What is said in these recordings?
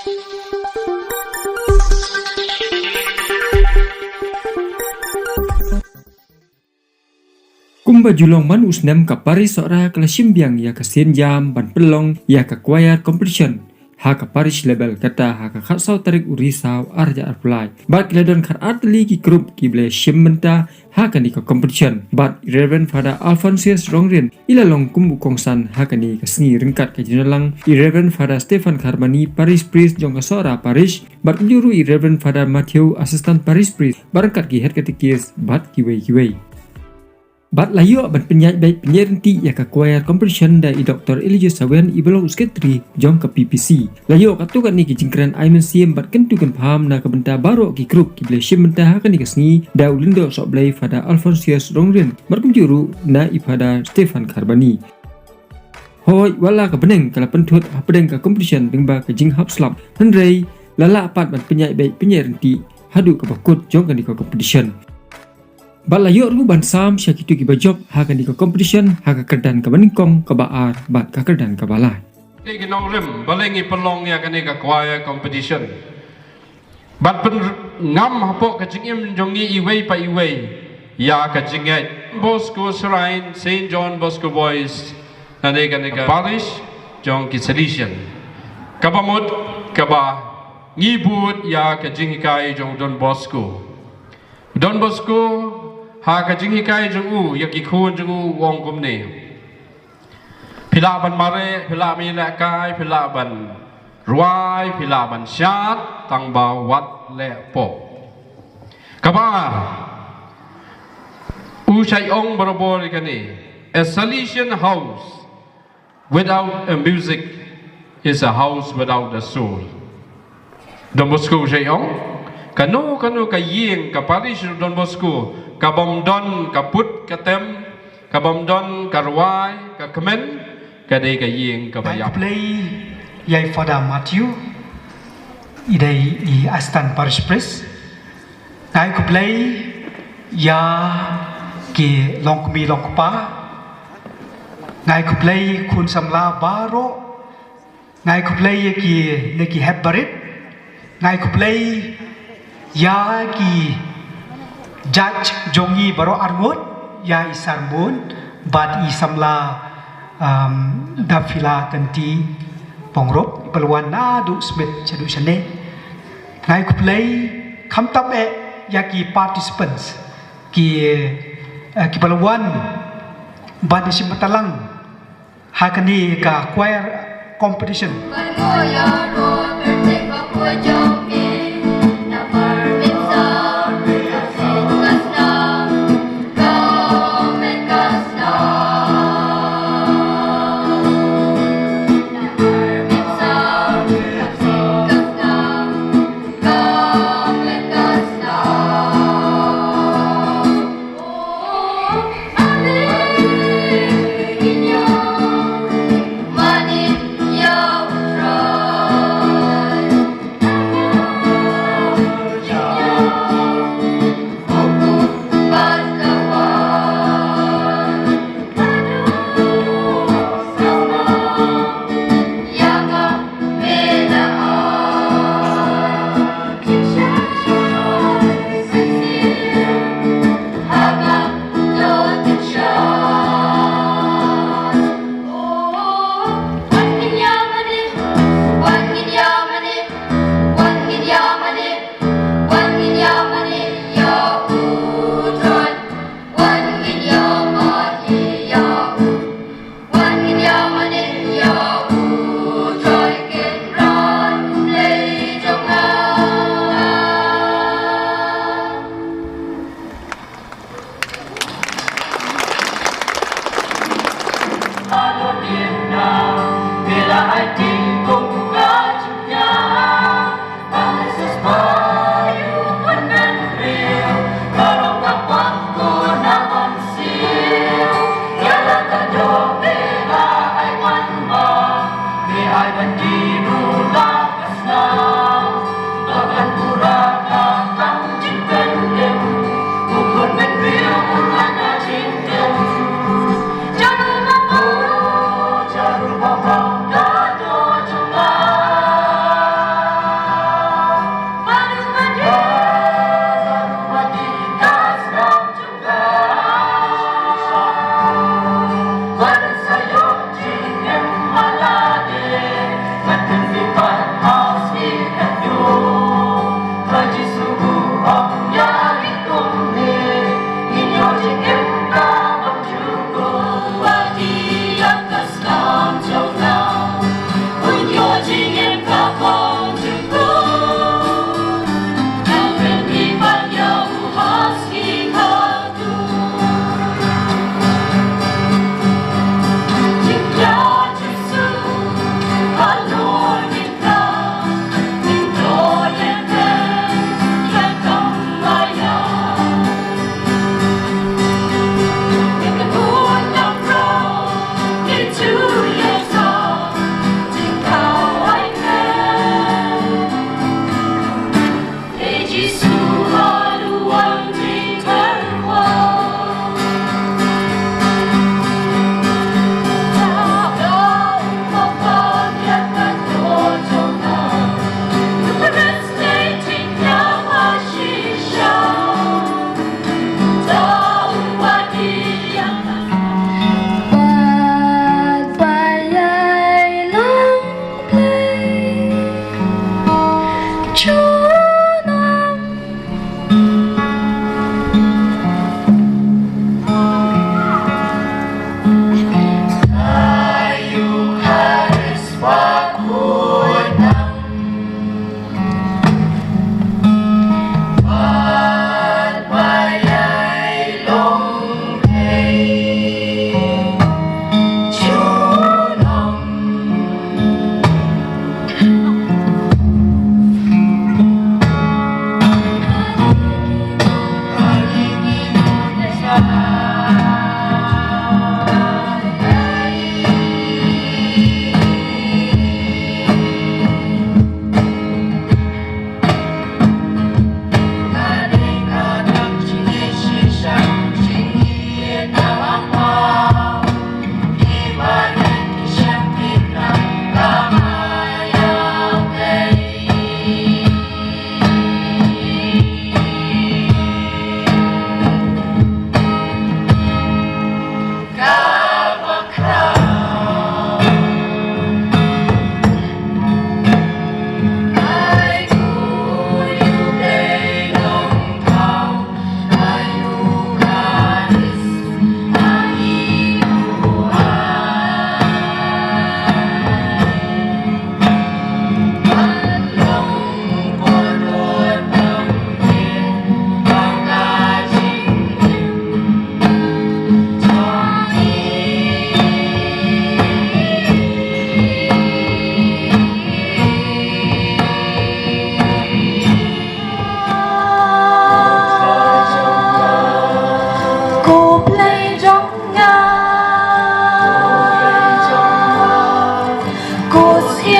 Kumba julong man usnem ka Parish Sohra kala simbiang ya ka senjam ban Pynlong ya ka choir competition ha ka Parish level kata ha ka khatsau tarik urisau arja arplai bat kiladon khar atli ki group ki ble simmenta ha ka ni ka competition bat Reverend Father Alphonsus Rongrin ilalong kumbu kongsan ha ka ni ka sngi ringkat ka jinalang Reverend Father Stephen Karbani Parish priest jong ka Sohra Parish bat juru Reverend Father Matthew assistant Parish priest barangkat ki head katikis bat kiwei Bat layu ban penyanyi baik penyerenti ya ka choir competition da Dr. Elijah Sawen ibelo usketri jong ka PPC. Layu ka tu kan ni ki jingkran aimen siem bat kentu kan paham na ka benta baro ki group ki ble sim benta ha kan ni ka sngi da ulindo sok blai Father Alphonsus Rongrin markum juru na ifada Stephen Karbani. Hoi wala ka beneng kala pentut ha pedeng ka competition bengba ka jing hap slap. Henrei lala apat ban penyanyi baik penyerenti hadu ka bakut jong kan ni ka competition. Bat layu ru ban sam syakitu ki bajob ha kan di ka competition ha ka kerdan ka baningkong ka baar bat ka kerdan ka balai. Ki nong rim balengi Pynlong ya kan ni ka choir competition. Bat pen ngam hapo ka jingim jongi iwei pa iwei ya ka jingai Bosco Shrine St John Bosco Boys na ni ka Parish jong ki sedition. Ka bamut ka ba ngibut ya ka jingikai jong Don Bosco. Don Bosco ha ka jingi kai jungu yaki khun jungu wong kum ne phila ban mare phila mi la kai phila ban ruai phila ban shat tang ba wat le po kaba u chai ong barabor kani a Salesian house without a music is a house without a soul. Don Bosco chai ong kanu ka yeng ka Parish Don Bosco ka bomdon ka put ka tem ka bomdon ka ruai ka kemen ka dei ka yeng ka bayap play yai Father Matthew idai I astan Parish priest ngai ku play ya ki longkmi longpa ngai ku play kun samla baro ngai ku play ki neki hebbarit ngai ku play ya ki judge jongi baro arngot ya isarbun bat isamla dafila tanti pongrop peluan na du smith chadu chane ngai ku play khamtab e ya ki participants ki peluan bat simatalang hakani ka choir competition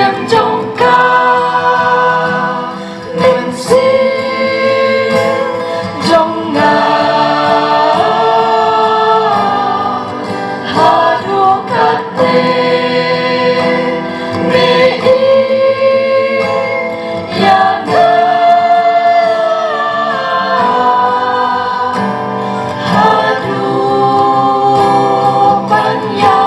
niềm trong ca nên xin trong ngài hà đô cát tê mê y ya na hà đô ban ya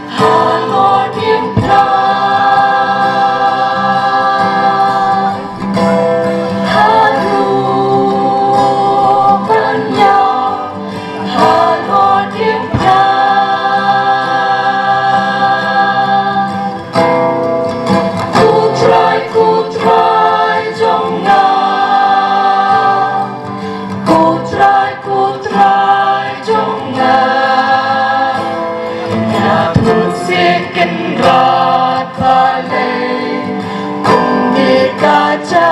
hà ngõ niềm ra hà đô ban ya hà ngõ niềm ra Ku try trong ngã Ku try trong ngã Nhà thương sẽ kinh gạt và lệ cùng đi ca cha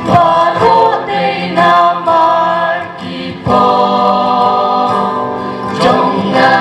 và lô tây nam mar kỳ po trong ngã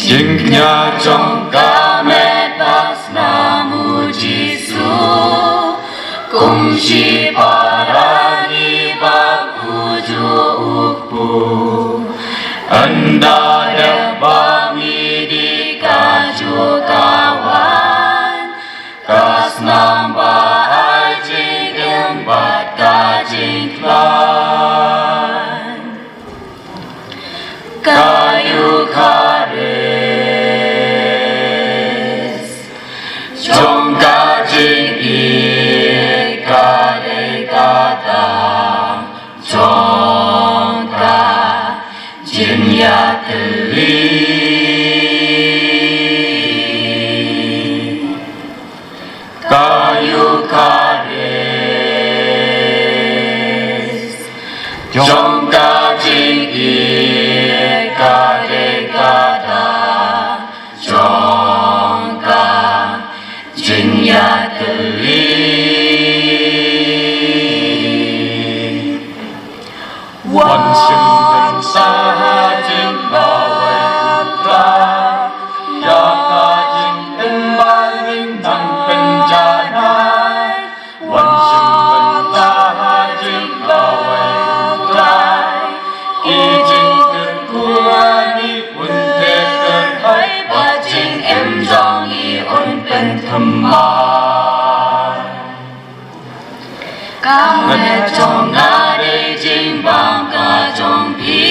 Jingnya trong kamet pas namu Jisu Kumshi parani bakuju ukpu Anda debangi di kaju kawan Kas nambah ajing empat kajing klan Kayu kares Trong kajing ikade kata Trong kajing ya teli Kayu kares Trong kajing ikade kata Trong kajing ya teli Wan sinh tình xa chính bảo vệ ra Ya kajing in bangin nang penjana Wan sinh tình xa chính bảo vệ ra Ijin terkuani unte terhai Bajing em zongi un penthemar Kame trong ngade jing bang ka trong pi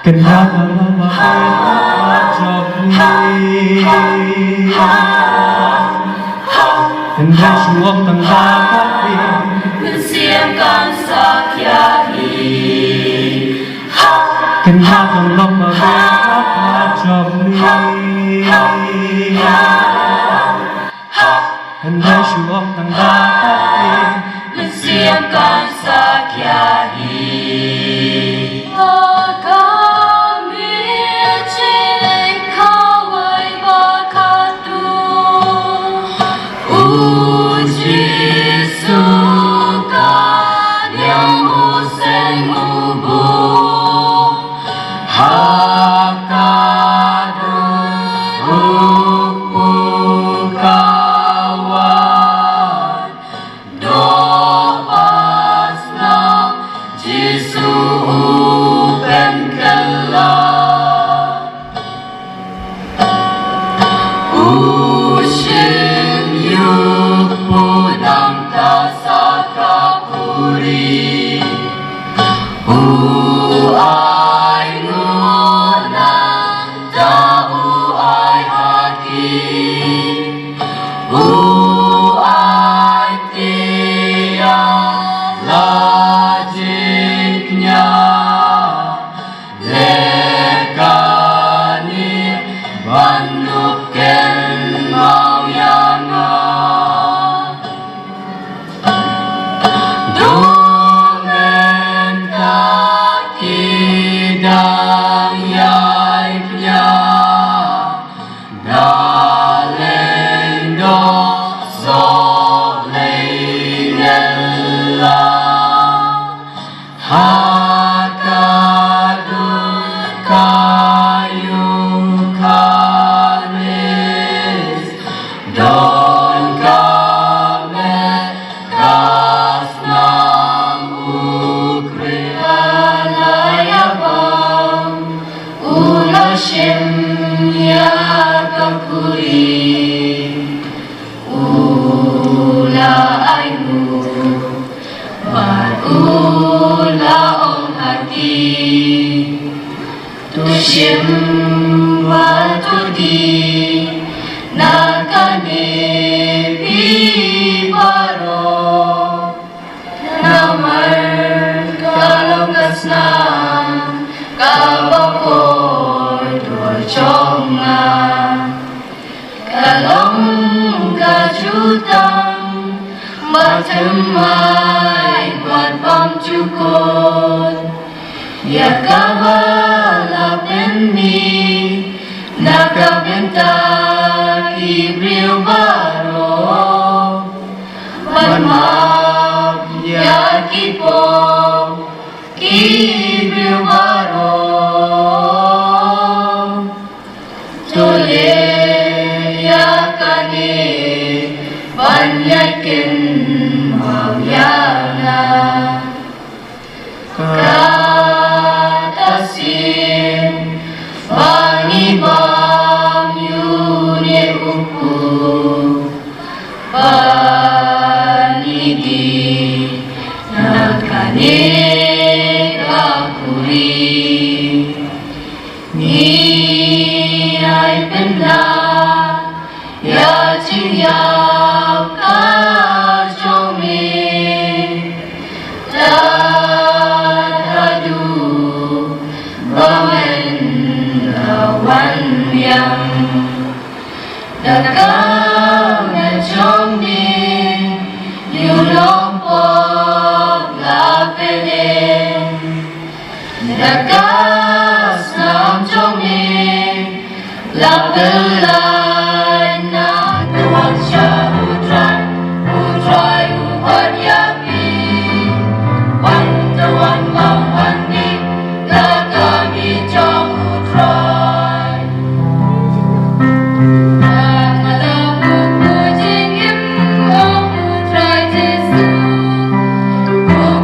Kenapa macam ni? Hingga suam tengah tapi mensiapkan sakyai. kenapa macam ni? Hingga suam tengah tapi mensiapkan sakyai.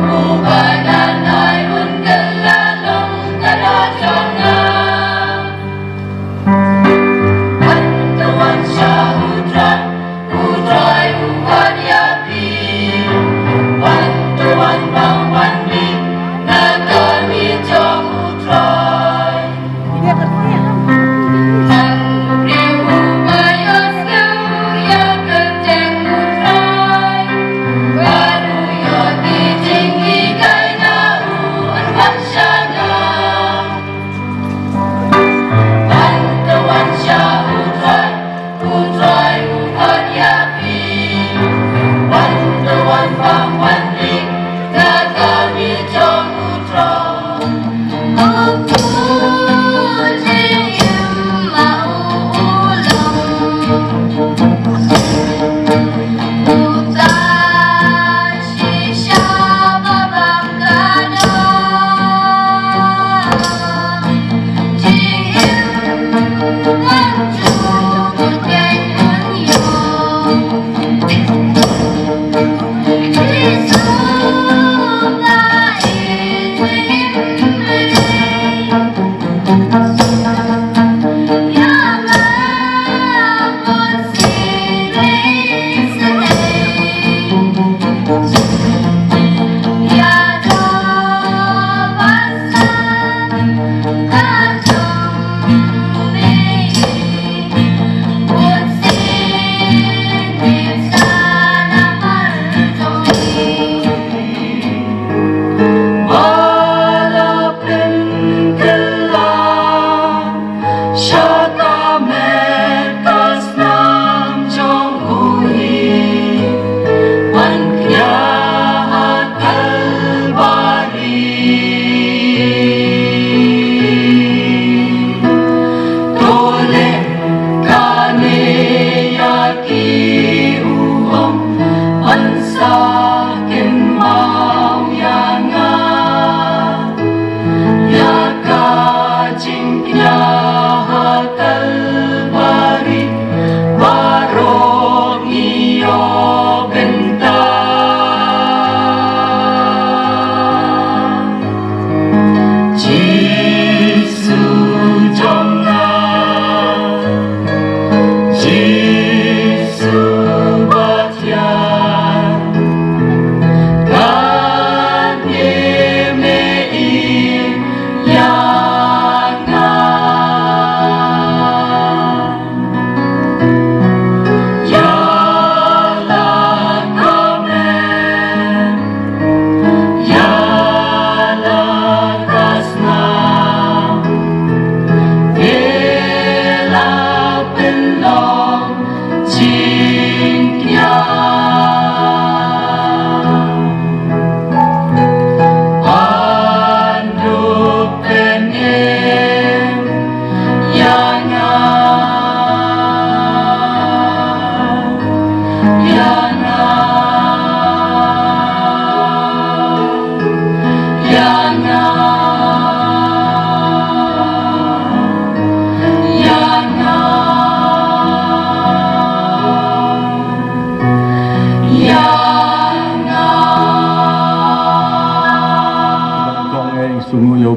Bukan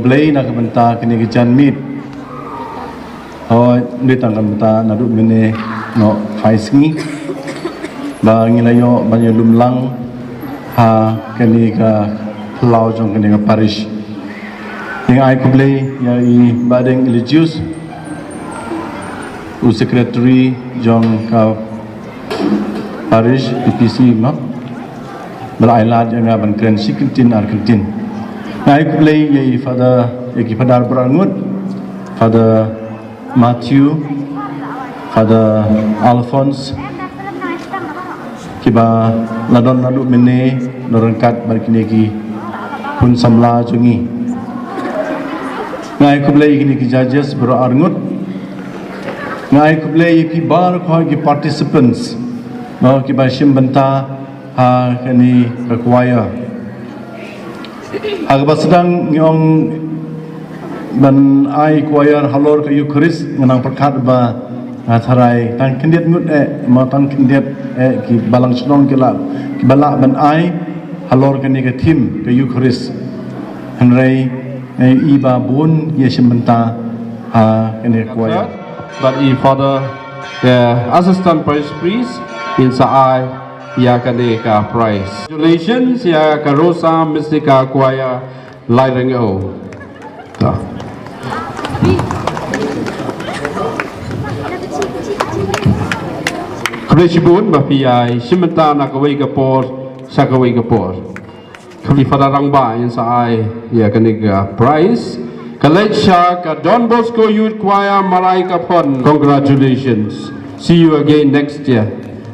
Blay nak benta kini kejan mit. Oh, ni tangkan benta naduk mene no faisngi. Ba ngilayo banyak lumlang ha kini ka lau jong kini ka parish. Yang ai ku blay ya i badeng religious. U secretary jong ka parish PPC no. Belailad yang aban kren sikintin arkentin. Nah, aku play yai Father Eki Padar Berangut, Father Matthew, Father Alphonse, kiba ladon nadu mene norengkat barkinegi pun samla jungi. Nah, aku play kini ki judges Berangut. Nah, aku play ki bar kau ki participants, no kiba simbenta ha kini kekwaya. Agak sedang yang ban ai choir halor ke Eucharist ngenang perkat ba ngasarai tang kendiat ngut ma tang kendiat ki balang senong ki balak ban ai halor ke ni ke tim ke Eucharist henrei iba bun ye simbenta ha kene choir but father the assistant parish priest in saai ya kane ka prize. Congratulations ya ka Rosa Mystica Choir Lairengao. Ta. Krishibun ba piyai simenta na kawai ka por sa kawai ka por. Kali fadarang ba in sa ai ya kane ka prize. Kaletsha ka Don Bosco Youth Choir Marai ka pon. Congratulations. See you again next year.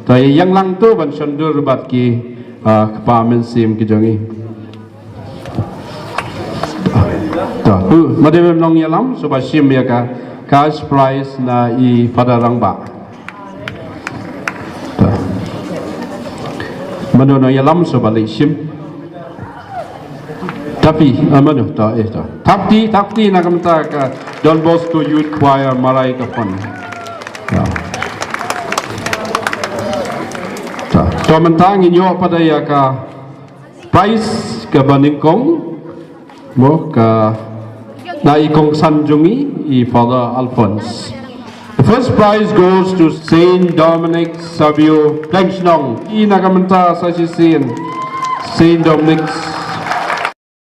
Tayo yang lang tu ban sundur bat ki kepamen sim ki jongi. Madam Long Yalam, so by Shimiaka, cash prize na I Padarangba. Madonna Yalam, so by Shim. Tapi, Amadu, Tapti, Nagamta, Don Bosco Youth Choir, Marai Kapon. So, Mantang in your Padayaka prize, Kabaningkong. Mo ka Naikong Sanjungi I Father Alphonse. The first prize goes to Saint Dominic Savio Pdengshnong. I nagamanta sa Saint Dominic